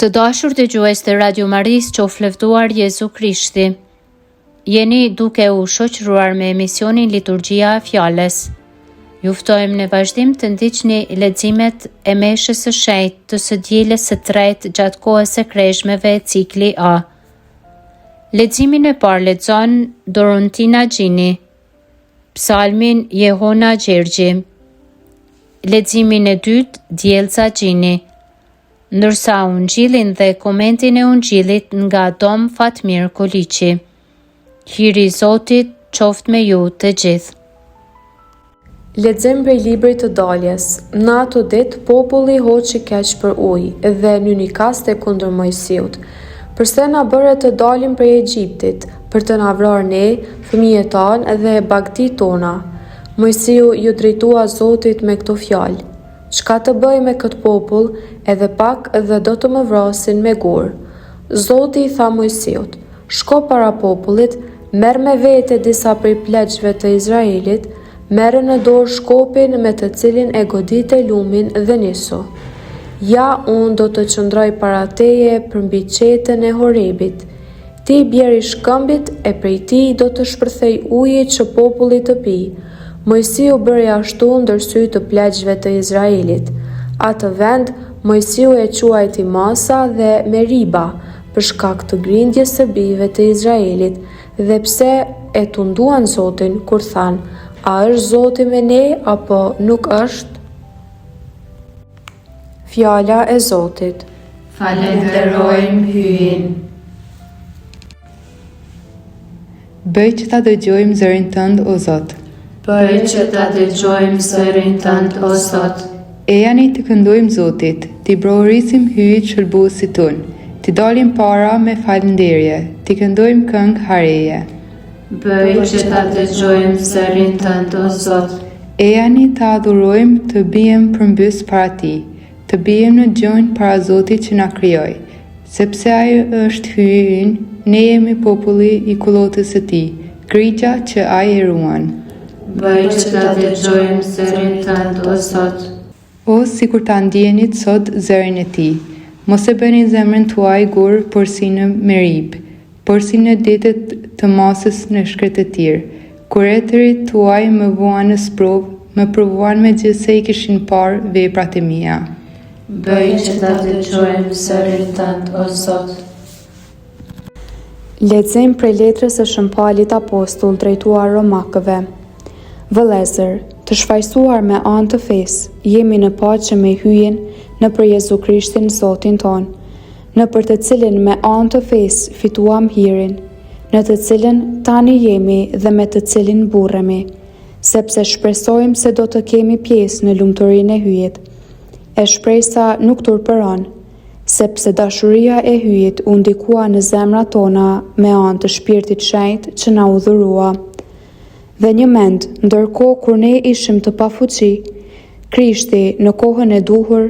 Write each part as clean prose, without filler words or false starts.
Të dashur dëgjues të Radio Maris, qoftë lëvduar Jezu Krishti. Jeni duke u shoqëruar me emisionin Liturgjia e Fjalës. Ju ftojmë në vazhdim të ndiqni leximet e meshës së shenjtë të së dielës së tretë gjatë kohës së kreshmeve cikli A. Leximin e parë lexon Dorontina Gjini, Psalmin Jehona Gjergji. Leximin e dytë Djelca Gjini, ndërsa ungjillin dhe komentin e ungjillit nga Dom Fatmir Koliqi. Hiri i Zotit qoftë me ju të gjithë. Lexim prej librit të Daljes. Në ato ditë populli hoqi keq për ujë dhe nynikaste kundër Mojsiut. Përse na bëre të dalim prej Egjiptit, për të na vrarë ne, fëmijët tanë dhe bagtit tona. Mojsiu ju drejtua Zotit me këto fjalë: "Çka të bëj me këtë popull, edhe pak dhe do të më vrasin me gur." Zoti i tha Mojsiut: "Shko para popullit, merr me vete disa prej pleqve të Izraelit, merre në dorë shkopin me të cilin e godite lumin dhe nisu. Ja, unë do të qëndroj para teje për mbi qetën e Horebit. Ti bjeri shkëmbit e prej ti do të shpërthej uji që populli të pi." Mojsiu bëri ashtu ndër sy të pleqve të Izraelit. Atë vend Mojsiu e quajti Masa dhe Meriba për shkak të grindjes së bijve të Izraelit, dhe pse e tunduan Zotin kur thanë: "A është Zoti me ne apo nuk është?" Fjala e Zotit. Falenderojmë hyjin. Bëj që ta dëgjojmë zërin tënd, o Zot. Bëj që ta dëgjojmë zërin tënd, o Zot. Ejani të këndojmë Zotit, t'i brohërisim hyjit shërbuesit ton, t'i dalim para me falënderje, t'i këndojmë këngë hareje. Bëj që ta dëgjojmë zërin tënd, o Zot. Ejani të adhurojmë, të bijem përmbys para ti, të bijem në gjonjë para Zotit që na krijoi, sepse ai është hyji ynë, ne jemi populli i kullotës së tij, grigja që ai e ruan. Bëj që ta dëgjojmë zërin tënd, o Zot. O, sikur ta ndjenit sot zërin e tij, mos e bëni zemrën tuaj gur, por si në Merib, por si në ditët të Masës në shkret e tir, kur etërit tuaj më vuan në sprovë, më provuan me gjithë se i kishin parë veprat e mia. Bëj që ta dëgjojmë zërin tënd, o Zot. Lexim prej letrës së Shëmpalit Apostull drejtuar Romakëve. Vëllezër, të shfaqsuar me anë të fesë, jemi në paqe me hyjen nëpër Jezu Krishtin Zotin ton, nëpër të cilin me anë të fesë fituam hirin, në të cilin tani jemi dhe me të cilin burremi, sepse shpresojmë se do të kemi pjesë në lumturinë e hyjet. E shpresa nuk turpëron, sepse dashuria e hyjit u ndikua në zemrat tona me anë të Shpirtit Shenjtë që na udhërua. Dhe një mend, ndërkohë kur ne ishim të pafuqi, Krishti në kohën e duhur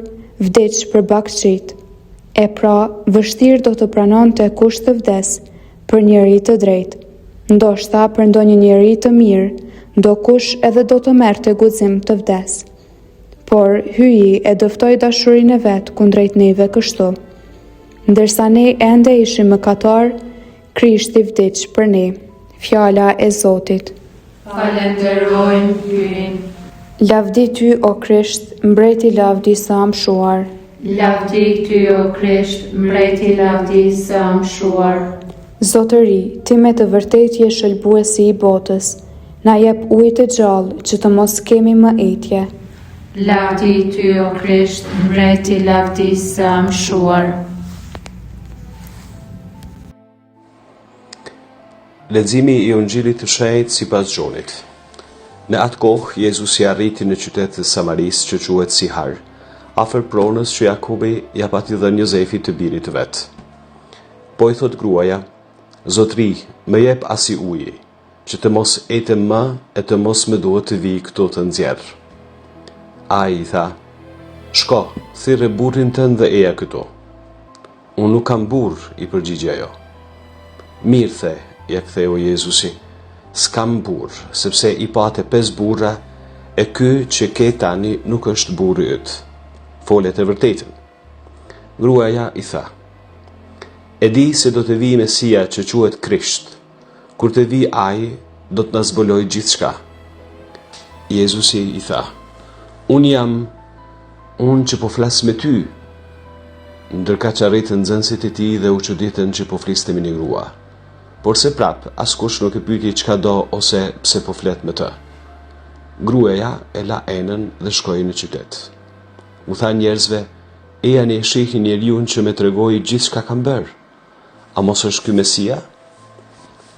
vdiq për bakçit. E pra, vështirë do të pranonte kush të vdes për njeri të drejtë, ndoshta për ndonjë njeri të mirë, ndokush edhe do të merrte guxim të vdes. Por hyji e dëftoi dashurinë e vet kundrejt neve kështu. Ndërsa ne ende ishim mëkatar, Krishti vdiq për ne. Fjala e Zotit. Falenderojmë hyjin. Lavdi ty, o Krisht, mbreti lavdi sa mshuar. Lavdi ty, o Krisht, mbreti lavdi sa mshuar. Zotëri, ti me të vërtet je shëlbuesi i botës, na jep ujë të gjallë që të mos kemi më etje. Lavdi ty, o Krisht, mbreti lavdi sa mshuar. Leximi i Ungjillit të Shenjtë sipas Gjonit. Në atë kohë, Jezusi arriti në qytetin e Samarisë që quhet Sihar, afër pronës që Jakubi ja pati dhënë Jozefit të birit të vet. Po i thot gruaja: "Zotri, më jep asi uji, që të mos etem më e të mos më duhet të vi këtu të nxjerr." Ai i tha: "Shko, thirrë burrin tënd dhe eja këtu." "Unë nuk kam burr," i përgjigj ajo. "Mirë the," ja ktheu Jezusi, "s'kam burr, sepse i pate 5 burra, e ky që ke tani nuk është burri yt. Fole të vërtetën." Gruaja i tha: E di se do të vi Mesia që quhet Krisht. Kur të vi ai, do të na zbulojë gjithçka. Jezusi i tha: Unë jam që po flas me ty. Ndërka që arritën nxënësit e tij dhe u çuditën që po fliste me një grua. Por se prap, askush nuk e pyeti çka do ose pse po flet me të. Gruaja e la enën dhe shkoi në qytet. U tha njerëzve: e janë e shehin njeriun që me tregoi gjithçka kam bërë. A mos është ky Mesia?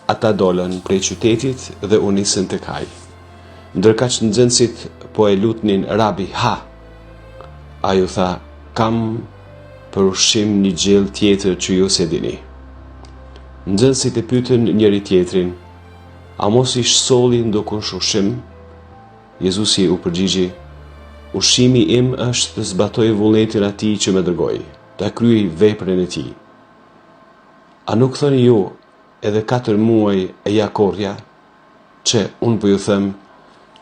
Ata dolën prej qytetit dhe u nisën tek ai. Ndërka që nxënësit po e lutnin: Rabi, ha! Ai u tha: kam për ushqim një gjell tjetër që ju se dini. Nxënësit e pyetën njëri tjetrin: a mos i solli ndokush ushqim? Jezusi u përgjigji: ushqimi im është të zbatoj vullnetin atij që më dërgoi, ta kryej veprën e tij. A nuk thoni ju, edhe 4 muaj e ja korrja, që unë po ju them,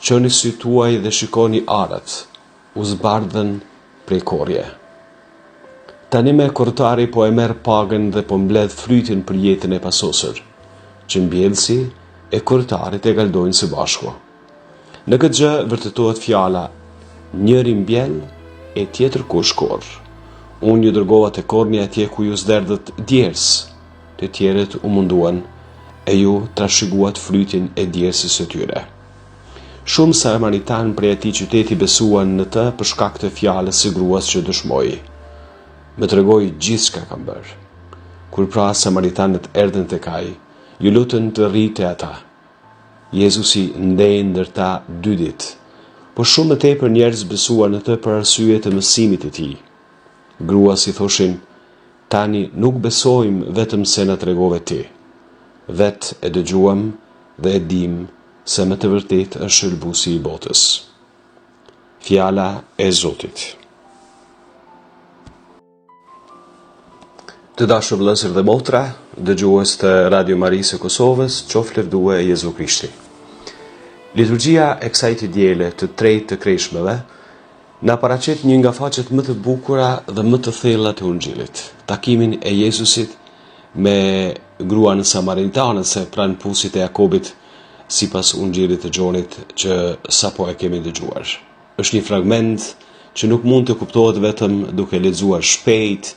çoni sytë tuaj dhe shikoni arat, u zbardhen prej korrje. Tani me kortari po e merr pagën dhe po mbledh frytin për jetën e pasosur, që mbjellësi e kortarit e galdojnë së bashku. Në këtë gjë vërtetohet fjala: njëri mbjell e tjetër kush korr. Unë ju dërgova te korni atje ku ju zderdhët djers, të tjerët u munduan, e ju trashëguat frytin e djersës së tyre. Shumë samaritan prej atij qyteti besuan në të për shkak të fjalës së gruas që dëshmoi: më tregoi gjithçka kam bërë. Kur pra samaritanët erdhën tek ai, ju lutën të rrite ata. Jezusi ndej ndër ta 2 ditë, por shumë më tepër njerëz besuan në të për arsye të mësimit të tij. Gruas i thoshin: tani nuk besojmë vetëm se na tregove ti. Vetë e dëgjuam dhe e dim se më të vërtet është shërbësi i botës. Fjala e Zotit. Të dashur vëllezër dhe motra, dëgjues të Radio Marisë së Kosovës, qoftë lëvdue e Jezu Krishti. Liturgjia e kësaj të diele të 3 të Kreshmeve na paraqet një nga faqet më të bukura dhe më të thella të Ungjillit, takimin e Jezusit me gruan samaritanëse pranë pusit e Jakobit, sipas Ungjillit të Gjonit që sapo e kemi dëgjuar. Është një fragment që nuk mund të kuptohet vetëm duke lexuar shpejt.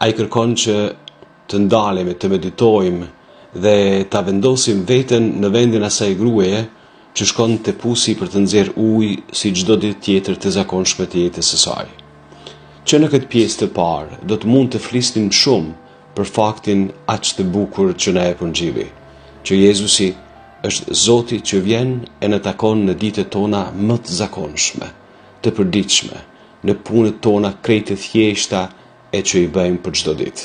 Ai kërkon që të ndalemi, të meditojmë dhe ta vendosim veten në vendin asaj gruaje që shkon te pusi për të nxjerrë ujë si çdo ditë tjetër të zakonshme të jetës së saj. Që në këtë pjesë të parë do të mund të flisnim shumë për faktin aq të bukur që na jep Ungjilli, që Jezusi është Zoti që vjen e na takon në ditët tona më të zakonshme, të përditshme, në punët tona krejt të thjeshta e që i bëjmë për çdo ditë.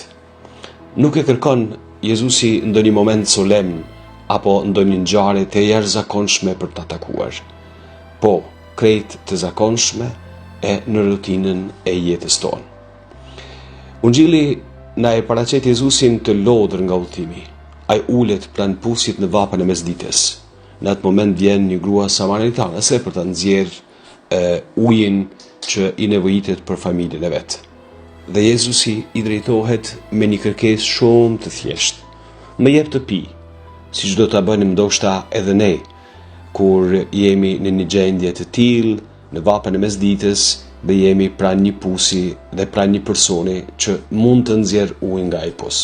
Nuk e kërkon Jezusi ndonjë moment solemn apo ndonjë ngjarje të jashtëzakonshme për ta takuar. Po, krejt të zakonshme e në rutinën e jetës tonë. Ungjilli na e paraqet Jezusin të lodhur nga udhëtimi. Ai ulet pranë pusit në vapën e mesdites. Në atë moment vjen një grua samaritanëse për ta nxjerrë ujin që i nevojitet për familjen e vet. Dhe Jezusi i drejtohet me një kërkesë shumë të thjeshtë: më jep të pi, siç do ta bënim ndoshta edhe ne kur jemi në një gjendje të tillë në vapën e mesditës dhe jemi pranë një pusi dhe pranë një personi që mund të nxjerrë ujë nga ai pus.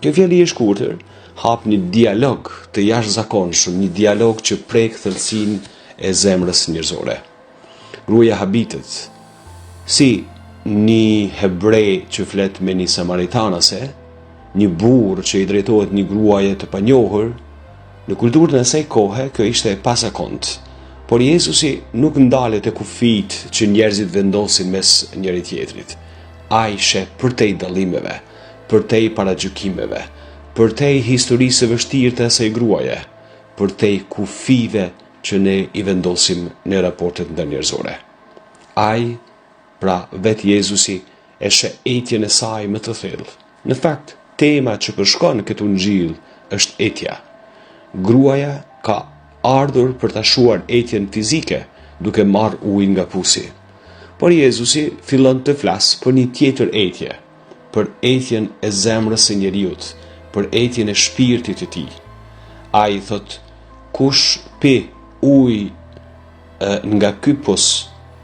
Kjo fjali e shkurtër hap një dialog të jashtëzakonshëm, një dialog që prek thellësinë e zemrës njerëzore. Gruaja habitet si një hebrej që flet me një samaritanase, një burr që i drejtohet një gruaje të panjohur. Në kulturën e asaj kohe kjo ishte e pazakontë, por Jezusi nuk ndalet te kufijt që njerëzit vendosin mes njëri tjetrit. Ai sheh përtej dallimeve, përtej paragjykimeve, përtej historisë së vështirë të asaj gruaje, përtej kufive që ne i vendosim në raportet ndërnjerëzore. Ai, pra vetë Jezusi, e sheh etjen e saj më të thellë. Në fakt, tema që përshkon këtë Ungjil është etja. Gruaja ka ardhur për ta shuar etjen fizike duke marrë ujë nga pusi. Por Jezusi fillon të flas për një tjetër etje, për ejtjen e zemrës së njeriut, për ejtjen e shpirtit të tij. Ai thot, kush pi ujë nga ky pus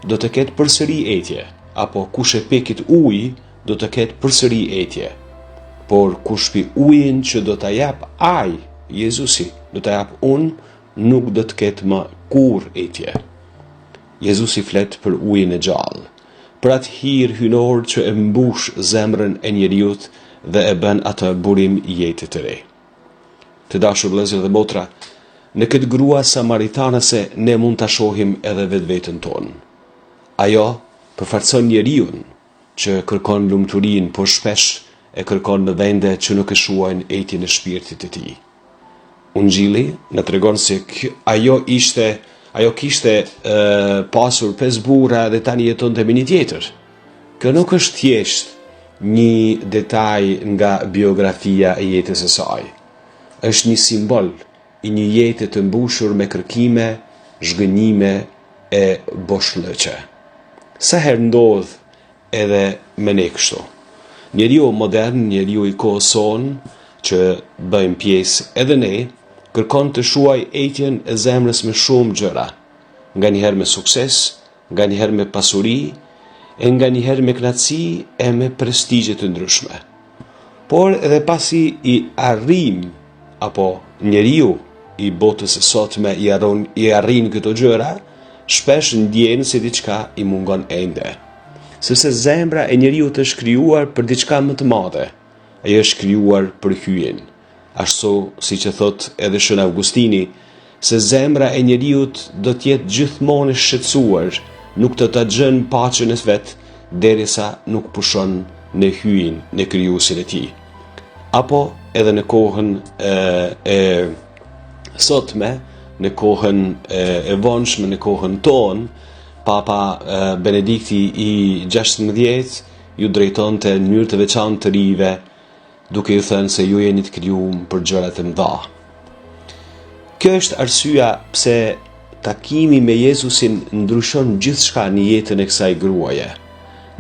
do të ketë përsëri etje, apo kush e pi kët ujë do të ketë përsëri etje. Por kush pi ujin që do ta jap ai, Jezusi, do ta jap unë, nuk do të ketë më kur etje. Jezusi flet për ujin e gjallë, për atë hir hynor që e mbush zemrën e njeriut dhe e bën atë burim i jetës të re. Të dashur vëllezër dhe motra, në këtë grua samaritanëse ne mund ta shohim edhe vetveten tonë. Ajo përfaqëson njeriun që kërkon lumturinë, por shpesh e kërkon në vende që nuk e shuajnë ejtjen e shpirtit të tij. Ungjilli na tregon se ajo kishte pasur 5 burra dhe tani jetonte me një tjetër. Kjo nuk është thjesht një detaj nga biografia e jetës së saj. Është një simbol i një jete të mbushur me kërkime, zhgënjime e boshllëqe. Sa herë ndodh edhe me ne kështu. Njeriu modern, njeriu i kohës sonë, që bëjmë pjesë edhe ne, kërkon të shuaj ejtjen e zemrës me shumë gjëra, nga njëherë me sukses, nga njëherë me pasuri, e nga njëherë me kënaqësi e me prestigje të ndryshme. Por edhe pasi i arrim, apo njeriu i botës së sotme i arrin këto gjëra, shpesh ndjen se diçka i mungon ende. Sepse zemra e njeriut është krijuar për diçka më të madhe. Ai është krijuar për hyen. Ashtu siç e thot edhe Shën Augustini, se zemra e njeriut do të jetë gjithmonë e shqetësuar, nuk të ta gjën paqen e vet derisa nuk pushon në hyin në krijuesin e tij. Apo edhe në kohën e sotme, në kohën e vonshme, në kohën tonë, Papa Benedikti i 16 ju drejtonte në mënyrë të veçantë të rive, duke ju thënë se ju jeni të krijuar për gjëra të mëdha. Kjo është arsyeja pse takimi me Jezusin ndryshon gjithçka në jetën e kësaj gruaje.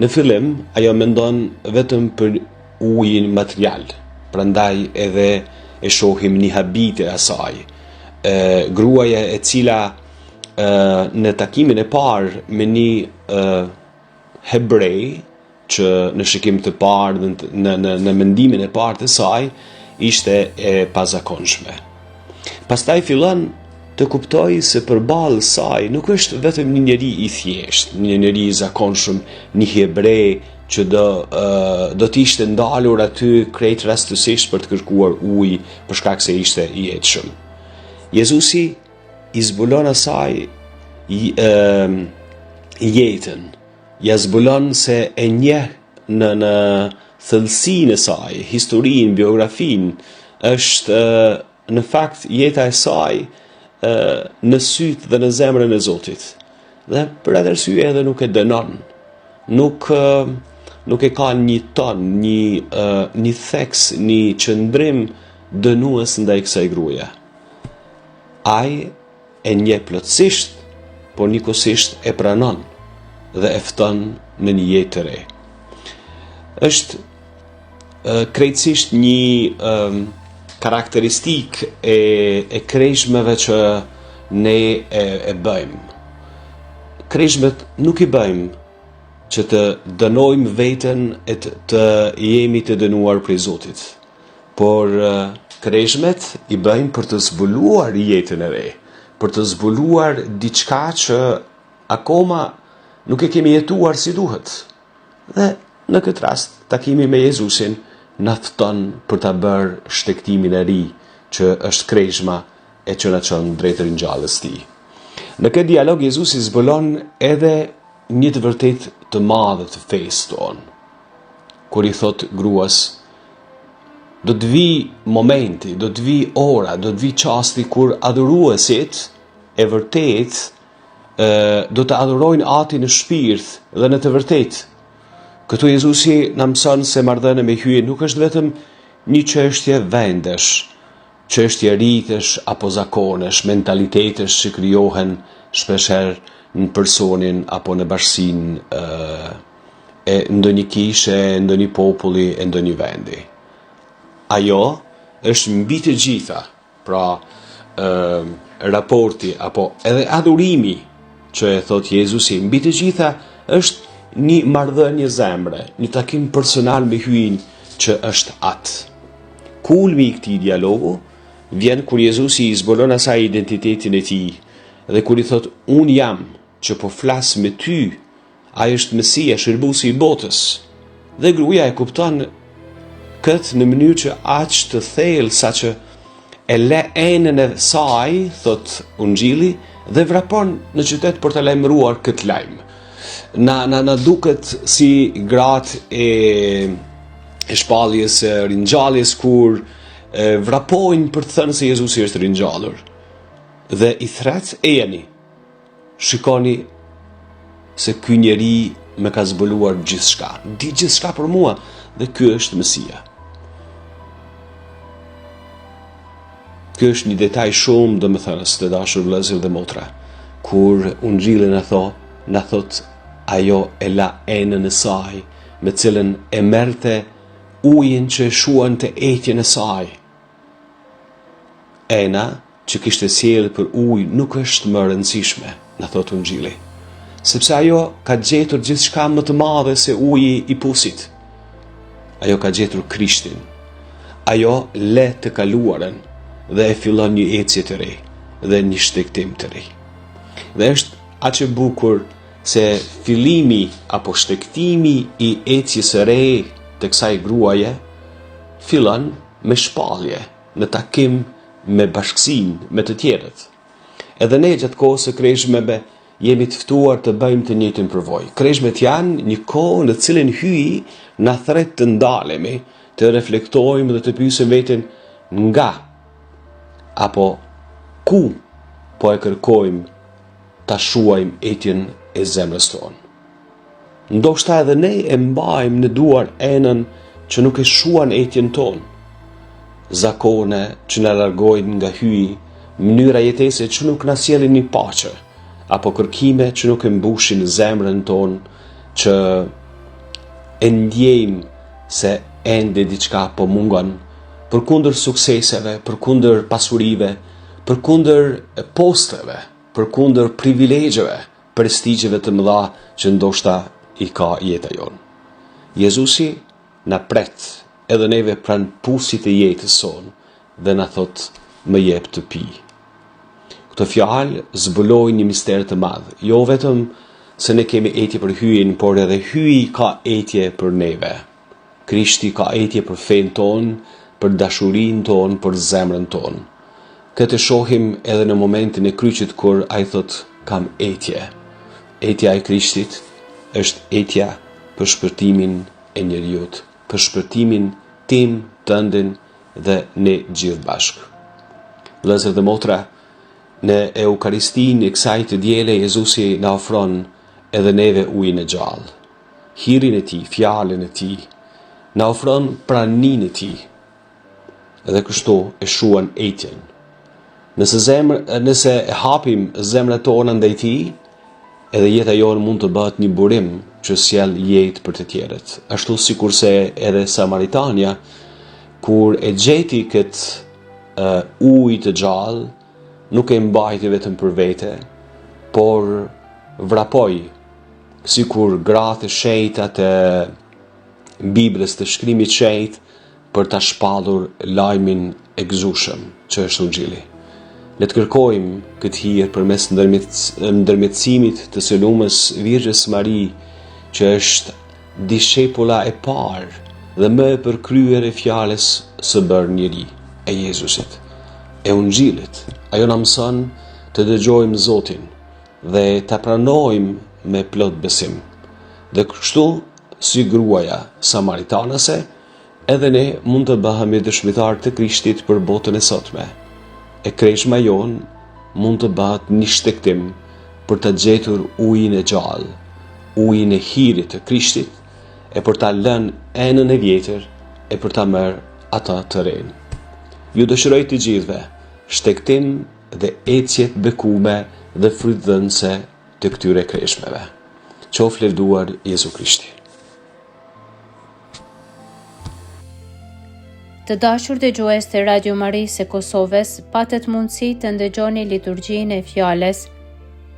Në fillim, ajo mendon vetëm për ujin material, prandaj edhe e shohim një habite asaj. Gruaja e cila në takimin e parë me një hebrej, që në shikim të parë në mendimin e parë të saj ishte e pazakonshme. Pastaj fillon të kuptoj se përballë saj nuk është vetëm një njeri i thjesht, një njeri i zakonshëm, një hebrej që do të ishte ndalur aty krejt rastësisht për të kërkuar ujë për shkak se ishte i jetshëm. Jezusi i zbulon asaj jetën, ja zbulon se e njeh në thellësinë e saj, historinë, biografinë, është në fakt jeta e saj në sytë dhe në zemrën e Zotit. Dhe për atë arsye edhe nuk e dënon, nuk e ka një ton, një theks, një qëndrim dënues ndaj kësaj gruaje. Ai e njeh plotësisht, por njëkohësisht e pranon dhe e fton në një jetë të re. Është krejtësisht një karakteristik e krejshmeve që ne e bëjmë. Krejshmet nuk i bëjmë që të dënojmë veten e të jemi të dënuar prej Zotit, por krejshmet i bëjmë për të zbuluar jetën e re, për të zbuluar diçka që akoma nuk e kemi jetuar si duhet. Dhe në këtë rast, takimi me Jezusin na fton për ta bërë shtektimin e ri që është krejshma e që na çon drejt ringjalljes tij. Në këtë dialog Jezusi zbulon edhe një të vërtet të madhe të fesë tonë, kur i thot gruas, do të vi momenti, do të vi ora, do të vi çasti kur adhuruesit e vërtet do të adhurojnë Atin në shpirt dhe në të vërtet. Këtu Jezusi na mëson se marrëdhënia me hije nuk është vetëm një çështje vendesh, çështje ritesh apo zakonesh, mentalitetesh që krijohen shpeshherë në personin apo në bashkësinë e ndonjë kishe, ndonjë populli, e ndonjë vendi. Ajo është mbi të gjitha, pra raporti apo edhe adhurimi që e thot Jezusi mbi të gjitha është një marrëdhënie zemre, një takim personal me Hyjin që është atë. Kulmi i këtij dialogu vjen kur Jezusi i zbulon asaj identitetin e tij dhe kur i thot unë jam që po flas me ty, ai është Mesia, shërbuesi i botës. Dhe gruaja e kupton këtë në mënyrë që aq të thellë saqë e le enën e saj, thot Ungjilli, dhe vrapon në qytet për të lajmëruar këtë lajm. Na duket si gratë e shpalljes së ringjalljes kur vrapojnë për të thënë se Jezusi është ringjallur. Dhe i thret e jeni. Shikoni se ky njeri më ka zbuluar gjithçka. Di gjithçka për mua dhe ky është Mesia. Ky është një detaj shumë domethënës të dashur vëllezër dhe motra, kur Ungjilli na thot ajo e la enën e saj, me cilën e merrte ujin që e shuan të etjen e saj. Ena që kishte sjellë për ujë nuk është më rëndësishme, na thot Ungjilli, sepse ajo ka gjetur gjithçka më të madhe se uji i pusit. Ajo ka gjetur Krishtin. Ajo le të kaluarën dhe e fillon një ecje të re dhe një shtektim të re. Dhe është aq e bukur se fillimi apo shtektimi i ecjes së re të kësaj gruaje fillon me shpallje në takim me bashkësinë me të tjerët. Edhe ne gjatë kohës së kreshmeve jemi të ftuar të bëjmë të njëjtin përvojë. Kreshmet janë një kohë në cilën Hyi na thret të ndalemi, të reflektojmë dhe të pyesim veten nga apo ku po e kërkojmë ta shuajmë etjen e zemrës tonë. Ndoshta edhe ne e mbajmë në duar enën që nuk e shuan etjen tonë. Zakone që na largojnë nga Hyi, mënyra jetese që nuk na sjellin një paqe, apo kërkime që nuk e mbushin zemrën tonë, që e ndjejmë se ende diçka po mungon, përkundër sukseseve, përkundër pasurive, përkundër posteve, përkundër privilegjeve, prestigjeve të mëdha që ndoshta i ka jeta jonë. Jezusi na pret edhe neve pranë pusit e jetës sonë dhe na thot më jep të pi. Këto fjalë zbulojnë një mister të madh, jo vetëm se ne kemi etje për Hyjin, por edhe Hyi ka etje për neve. Krishti ka etje për fenë tonë, për dashurinë tonë, për zemrën tonë. Këtë shohim edhe në momentin e kryqit kur ai thot kam etje. Etja e Krishtit është etja për shpërtimin e njerëzit, për shpërtimin tim, tëndin dhe ne gjithë bashkë. Vëllezër dhe motra, në Eukaristinë e kësaj të diele Jezusi na ofron edhe neve ujin e gjallë. Hirin e tij, fjalën e tij, na ofron praninë e tij. Dhe kështu e shuan etjen. Nëse e hapim zemrat tona ndaj tij, edhe jeta jonë mund të bëhet një burim që sjell jetë për të tjerët. Ashtu sikurse edhe Samaritania, kur e gjeti këtë ujë të gjallë, nuk e mbajti vetëm për vete, por vrapoi, sikur gratë e shejta të Biblës, të shkrimit shejt, për ta shpallur lajmin e gëzueshëm që është Ungjilli. Le të kërkojmë këtë hir përmes ndërmjetësimit të së lumës Virgjës Mari, që është dishepulla e parë dhe më e përkryer e fjalës së bërë njeri, e Jezusit, e Ungjillit. Ajo na mëson të dëgjojmë Zotin dhe ta pranojmë me plot besim. Dhe kështu, si gruaja samaritanase, edhe ne mund të bëhemi dëshmitar të Krishtit për botën e sotme. E kreshma jonë mund të bëhet një shtektim për të gjetur ujin e gjallë, ujin e hirit të Krishtit, e për ta lënë enën e vjetër, e për ta marrë ata të rinë. Ju dëshiroj të gjithëve shtektim dhe ecjet bekume dhe frytdhënëse të këtyre kreshmeve. Qof lëvduar Jezu Krishti. Të dashur dëgjues të Radio Marisë së Kosovës, patet mundësi të ndëgjoni liturgjinë e fjalës,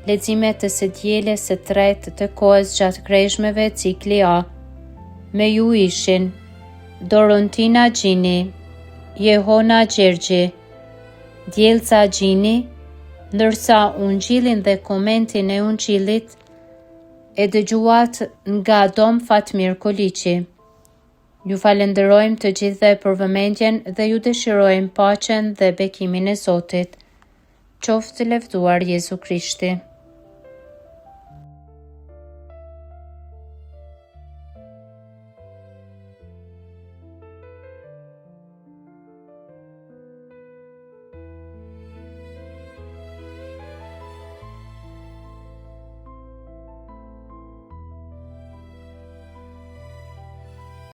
leximet të së dielës së tretë të kohës gjatë kreshmeve cikli A. Me ju ishin Dorontina Gjini, Jehona Gjergji, Djelca Gjini, ndërsa ungjillin dhe komentin e ungjillit e dëgjuat nga Dom Fatmir Koliqi. Ju falenderojmë të gjithëve për vëmendjen dhe ju dëshirojmë paqen dhe bekimin e Zotit. Qoftë lëvduar Jezu Krishti.